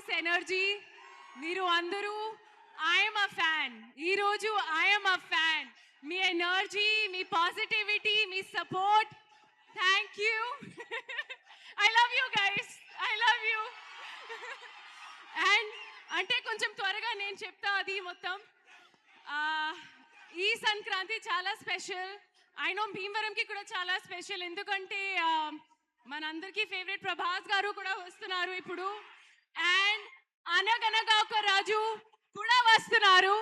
This energy. మీరు అందరూ I'm a fan. ఈరోజు I'm a fan. Me energy, me positivity, me support, thank you. I love you guys, I love you. And అంటే కొంచెం త్వరగా నేను చెప్తా అది మొత్తం. ఈ సంక్రాంతి చాలా స్పెషల్. ఐ నో భీమవరంకి కూడా చాలా స్పెషల్, ఎందుకంటే మనందరికీ ఫేవరెట్ ప్రభాస్ గారు కూడా వస్తున్నారు ఇప్పుడు. అండ్ అనగనగా ఒక రాజు కూడా వస్తున్నారు.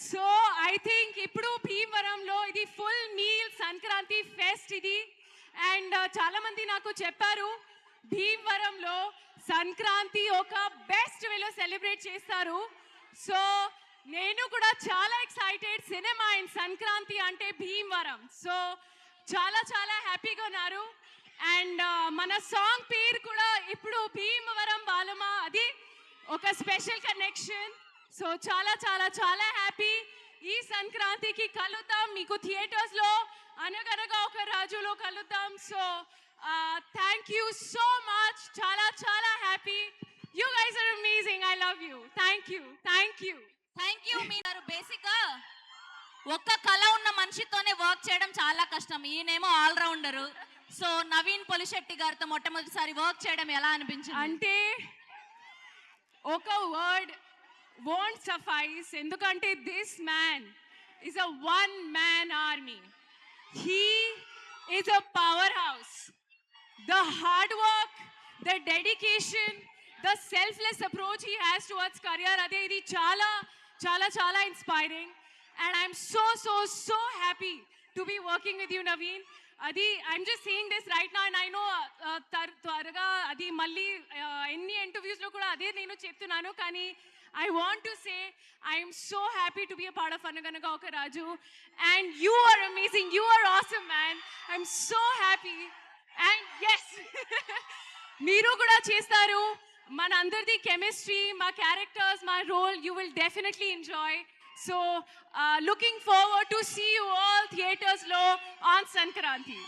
సో ఐ థింక్ ఇప్పుడు భీమవరంలో ఇది ఫుల్ మీల్ సంక్రాంతి ఫెస్ట్ ఇది. అండ్ చాలా మంది నాకు చెప్పారు భీమవరంలో సంక్రాంతి ఒక బెస్ట్ వేలో సెలబ్రేట్ చేస్తారు. సో నేను కూడా చాలా ఎక్సైటెడ్. సినిమా అండ్ సంక్రాంతి అంటే భీమవరం. సో చాలా చాలా హ్యాపీగా ఉన్నారు. అండ్ మన సాంగ్ పేరు కూడా ఇప్పుడు భీమవరం బాలమా, అది ఒక స్పెషల్ కనెక్షన్. సో చాలా చాలా చాలా హ్యాపీ. ఈ సంక్రాంతికి కలుద్దాం మీకు థియేటర్స్లో, అనగనగా ఒక రాజులో కలుద్దాం. So thank you so much. చాలా చాలా happy. You guys are amazing. I love you. Thank you, thank you, thank you. మీరు బేసిక్గా ఒక్క కళ ఉన్న మనిషితోనే వర్క్ చేయడం చాలా కష్టం. ఈయనేమో ఆల్రౌండరు. సో నవీన్ పొలిశెట్టి గారితో మొట్టమొదటిసారి వర్క్ చేయడం ఎలా అనిపించింది? అంటే ఒక వర్డ్ won't suffice, ఎందుకంటే this man is a one man army. He is a powerhouse. The hard work, the dedication, the selfless approach he has towards career, ade idi చాలా చాలా చాలా inspiring. And I'm so happy to be working with you, Naveen. అది I'm just saying this right now. And I know త్వరగా అది మళ్ళీ ఎన్ని ఇంటర్వ్యూస్లో కూడా అదే నేను చెప్తున్నాను, కానీ I want to say I am so happy to be a part of Anaganaga Oka Raju, and you are amazing. You are awesome, man. I'm so happy. And yes, మీరు కూడా చేస్తారు. మన అందరిది కెమిస్ట్రీ, మా క్యారెక్టర్స్, మా role, you will definitely enjoy. So looking forward to see you all theaters lo on Sankranti.